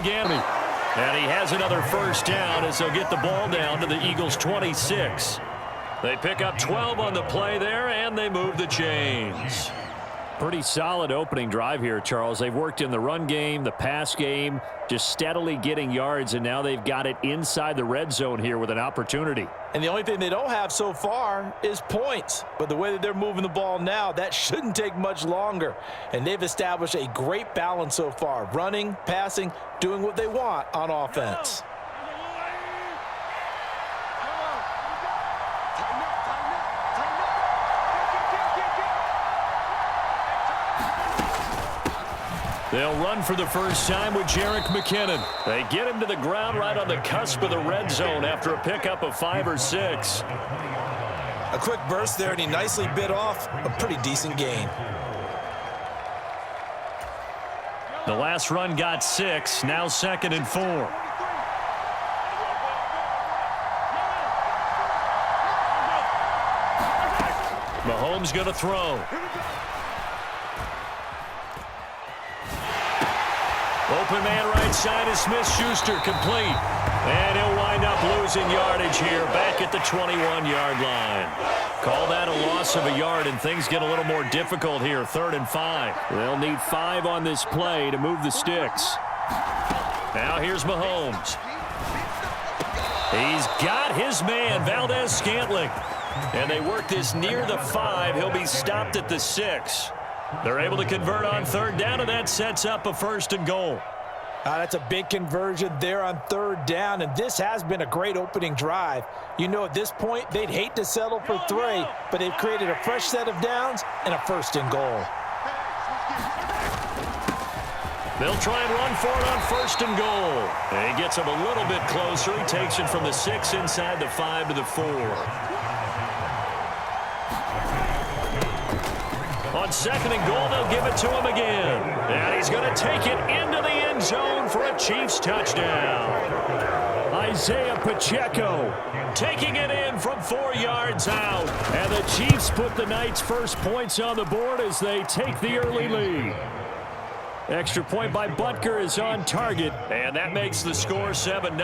again. And he has another first down as they'll get the ball down to the Eagles' 26. They pick up 12 on the play there, and they move the chains. Pretty solid opening drive here, Charles. They've worked in the run game, the pass game, just steadily getting yards, and now they've got it inside the red zone here with an opportunity. And the only thing they don't have so far is points. But the way that they're moving the ball now, that shouldn't take much longer. And they've established a great balance so far, running, passing, doing what they want on offense. They'll run for the first time with Jerick McKinnon. They get him to the ground right on the cusp of the red zone after a pickup of 5 or 6. A quick burst there, and he nicely bit off a pretty decent gain. The last run got 6, now 2nd and 4. Mahomes going to throw. Open man right side is Smith-Schuster, complete. And he'll wind up losing yardage here back at the 21-yard line. Call that a loss of a yard, and things get a little more difficult here, 3rd and 5. They'll need 5 on this play to move the sticks. Now here's Mahomes. He's got his man, Valdez-Scantling. And they work this near the 5. He'll be stopped at the 6. They're able to convert on 3rd down, and that sets up a 1st and goal. That's a big conversion there on 3rd down, and this has been a great opening drive. You know, at this point, they'd hate to settle for 3, but they've created a fresh set of downs and a 1st and goal. They'll try and run for it on 1st and goal. And he gets him a little bit closer. He takes it from the 6 inside the 5 to the 4. On 2nd and goal, they'll give it to him again. And he's going to take it into the end zone for a Chiefs touchdown. Isaiah Pacheco taking it in from 4 yards out. And the Chiefs put the night's first points on the board as they take the early lead. Extra point by Butker is on target, and that makes the score 7-0.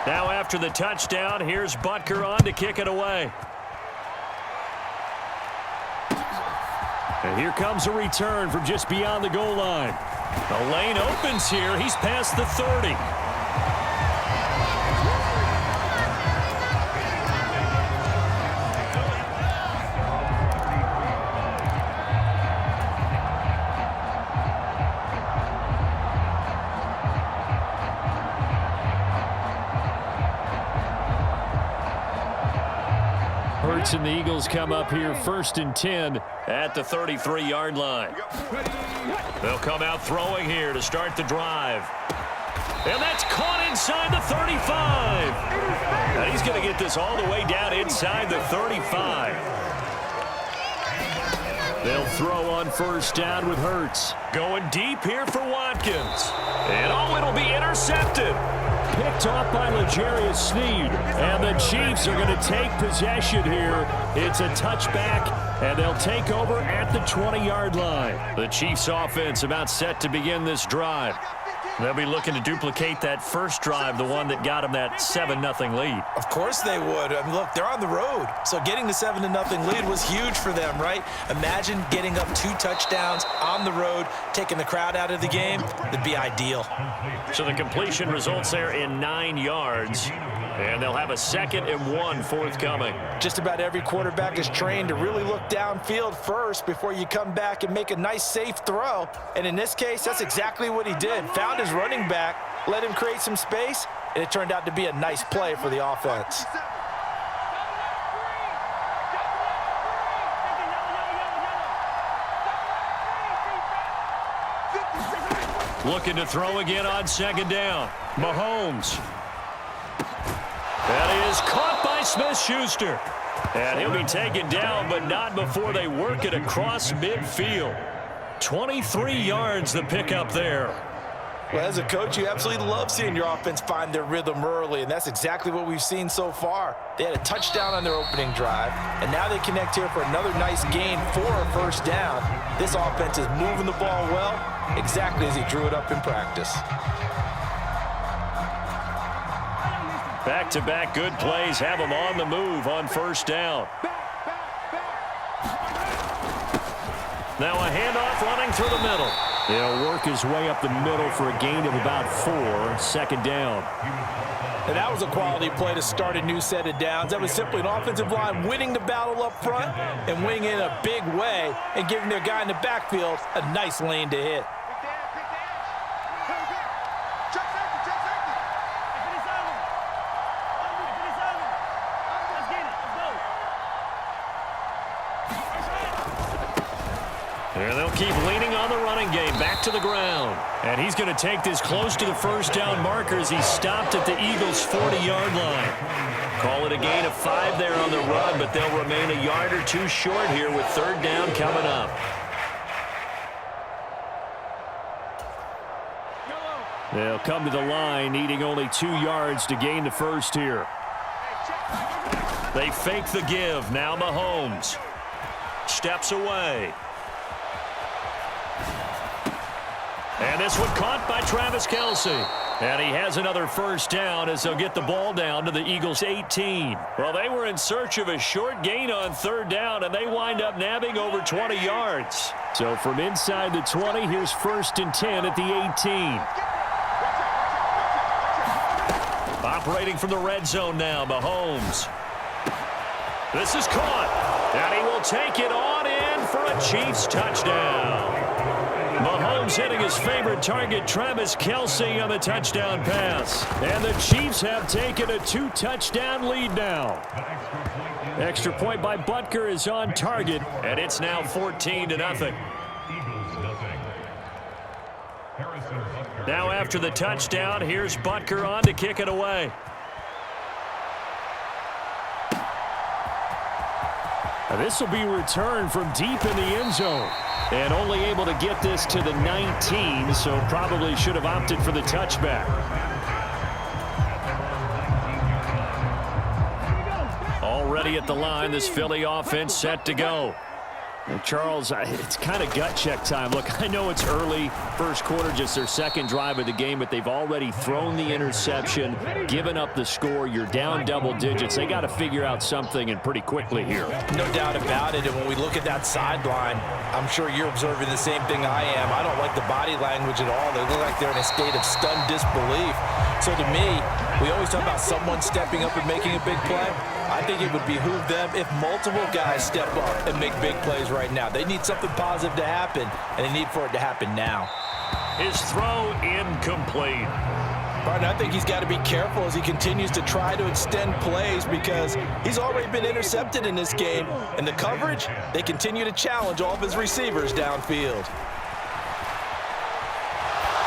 Now after the touchdown, here's Butker on to kick it away. And here comes a return from just beyond the goal line. The lane opens here. He's past the 30. And the Eagles come up here 1st and 10 at the 33-yard line. They'll come out throwing here to start the drive. And that's caught inside the 35. And he's going to get this all the way down inside the 35. They'll throw on 1st down with Hurts. Going deep here for Watkins. And it'll be intercepted. Picked off by L'Jarius Sneed. And the Chiefs are going to take possession here. It's a touchback, and they'll take over at the 20-yard line. The Chiefs offense about set to begin this drive. They'll be looking to duplicate that first drive, the one that got them that 7-0 lead. Of course they would. I mean, look, they're on the road. So getting the 7-0 lead was huge for them, right? Imagine getting up 2 touchdowns on the road, taking the crowd out of the game. It'd be ideal. So the completion results there in 9 yards. And they'll have a 2nd and 1 forthcoming. Just about every quarterback is trained to really look downfield first before you come back and make a nice, safe throw. And in this case, that's exactly what he did. Found his running back, let him create some space, and it turned out to be a nice play for the offense. Looking to throw again on 2nd down. Mahomes. That is caught by Smith-Schuster. And he'll be taken down, but not before they work it across midfield. 23 yards the pickup there. Well, as a coach, you absolutely love seeing your offense find their rhythm early, and that's exactly what we've seen so far. They had a touchdown on their opening drive, and now they connect here for another nice gain for a first down. This offense is moving the ball well, exactly as he drew it up in practice. Back-to-back good plays have them on the move on first down. Now a handoff running through the middle. He'll work his way up the middle for a gain of about 4, second down. And that was a quality play to start a new set of downs. That was simply an offensive line winning the battle up front and winning in a big way and giving their guy in the backfield a nice lane to hit. And they'll keep leaning on the running game, back to the ground. And he's going to take this close to the first down marker as he stopped at the Eagles' 40-yard line. Call it a gain of 5 there on the run, but they'll remain a yard or 2 short here with third down coming up. They'll come to the line, needing only 2 yards to gain the first here. They fake the give. Now Mahomes steps away. And this one caught by Travis Kelce. And he has another first down as they'll get the ball down to the Eagles' 18. Well, they were in search of a short gain on third down, and they wind up nabbing over 20 yards. So from inside the 20, here's first and 10 at the 18. Operating from the red zone now, Mahomes. This is caught, and he will take it on in for a Chiefs touchdown. Mahomes hitting his favorite target, Travis Kelce, on the touchdown pass. And the Chiefs have taken a 2-touchdown lead now. Extra point by Butker is on target, and it's now 14-0. Now after the touchdown, here's Butker on to kick it away. This will be returned from deep in the end zone. And only able to get this to the 19, so probably should have opted for the touchback. Already at the line, this Philly offense set to go. And Charles, it's kind of gut check time. Look, I know it's early, first quarter, just their second drive of the game, but they've already thrown the interception, given up the score. You're down double digits. They got to figure out something, and pretty quickly here. No doubt about it, and when we look at that sideline, I'm sure you're observing the same thing I am. I don't like the body language at all. They look like they're in a state of stunned disbelief. So to me, we always talk about someone stepping up and making a big play. I think it would behoove them if multiple guys step up and make big plays right now. They need something positive to happen, and they need for it to happen now. His throw incomplete. Martin, I think he's got to be careful as he continues to try to extend plays because he's already been intercepted in this game. And the coverage, they continue to challenge all of his receivers downfield.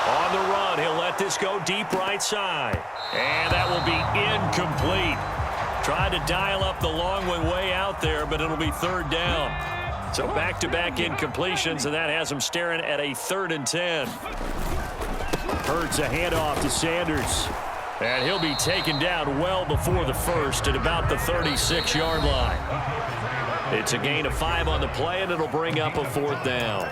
On the run, he'll let this go deep right side. And that will be incomplete. Tried to dial up the long one way out there, but it'll be third down. So back-to-back incompletions, and that has them staring at a 3rd and 10. Hurts a handoff to Sanders. And he'll be taken down well before the first at about the 36-yard line. It's a gain of 5 on the play, and it'll bring up a 4th down.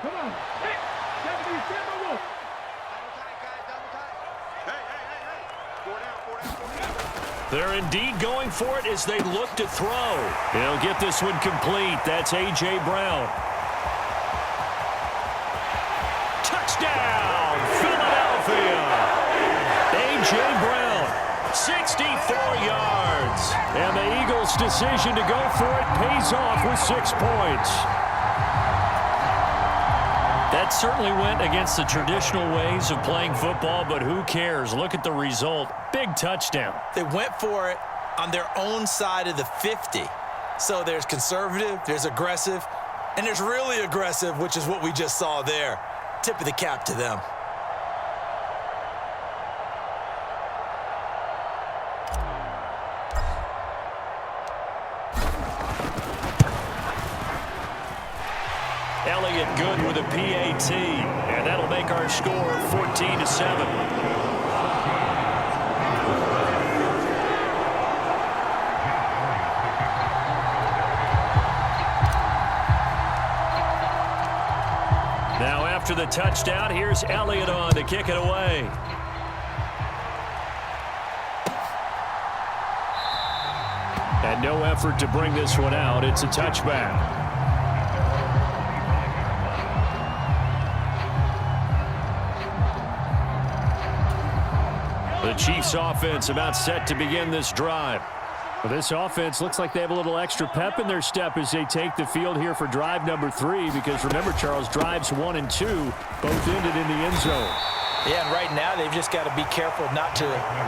Come on. Hey, They're indeed going for it as they look to throw. He'll get this one complete. That's A.J. Brown. Touchdown, Philadelphia. A.J. Brown, 64 yards. And the Eagles' decision to go for it pays off with 6 points. That certainly went against the traditional ways of playing football, but who cares? Look at the result. Big touchdown. They went for it on their own side of the 50. So there's conservative, there's aggressive, and there's really aggressive, which is what we just saw there. Tip of the cap to them. good with a PAT, and that'll make our score 14-7. Now after the touchdown, here's Elliott on to kick it away. And no effort to bring this one out. It's a touchback. The Chiefs offense about set to begin this drive. Well, this offense looks like they have a little extra pep in their step as they take the field here for drive number 3, because remember, Charles, drives 1 and 2 both ended in the end zone. Yeah, and right now they've just got to be careful not to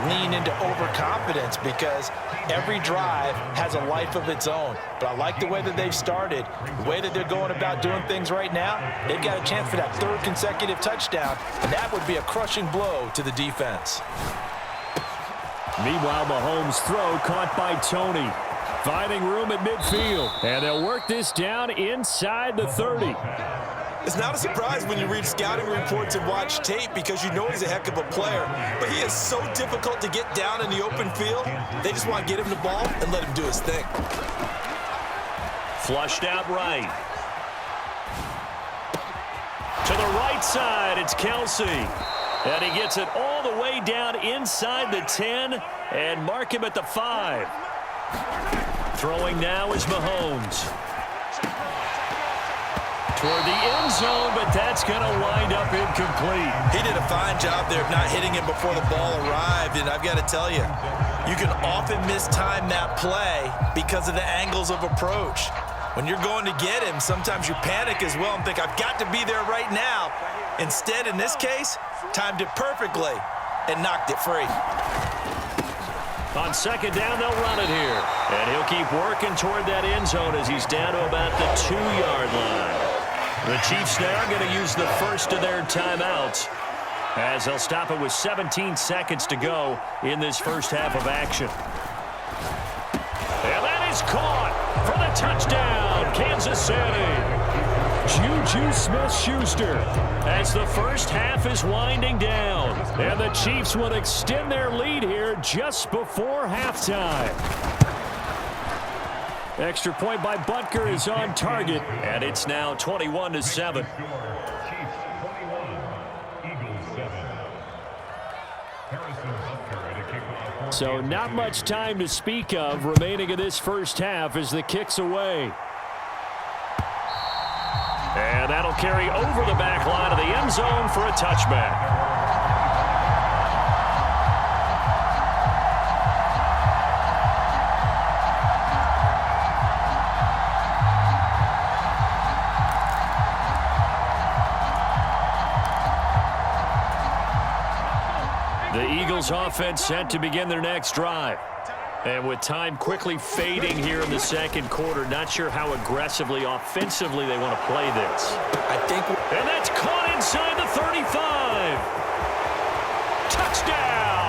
lean into overconfidence, because every drive has a life of its own. But I like the way that they've started, the way that they're going about doing things right now. They've got a chance for that 3rd consecutive touchdown, and that would be a crushing blow to the defense. Meanwhile, Mahomes' throw caught by Tony. Finding room at midfield. And they'll work this down inside the 30. It's not a surprise when you read scouting reports and watch tape, because you know he's a heck of a player. But he is so difficult to get down in the open field. They just want to get him the ball and let him do his thing. Flushed out right. To the right side, it's Kelsey. And he gets it all the way down inside the 10 and mark him at the 5. Throwing now is Mahomes. Toward the end zone, but that's going to wind up incomplete. He did a fine job there of not hitting him before the ball arrived, and I've got to tell you, you can often mistime that play because of the angles of approach. When you're going to get him, sometimes you panic as well and think, I've got to be there right now. Instead, in this case, timed it perfectly and knocked it free. On 2nd down, they'll run it here. And he'll keep working toward that end zone as he's down to about the 2-yard line. The Chiefs now going to use the first of their timeouts, as they'll stop it with 17 seconds to go in this first half of action. And that is caught for the touchdown, Kansas City. Juju Smith-Schuster as the first half is winding down. And the Chiefs will extend their lead here just before halftime. Extra point by Butker is on target, and it's now 21-7. So not much time to speak of remaining in this first half as the kick's away. And that'll carry over the back line of the end zone for a touchback. The Eagles offense set to begin their next drive. And with time quickly fading here in the second quarter, not sure how aggressively, offensively they want to play this. And that's caught inside the 35. Touchdown!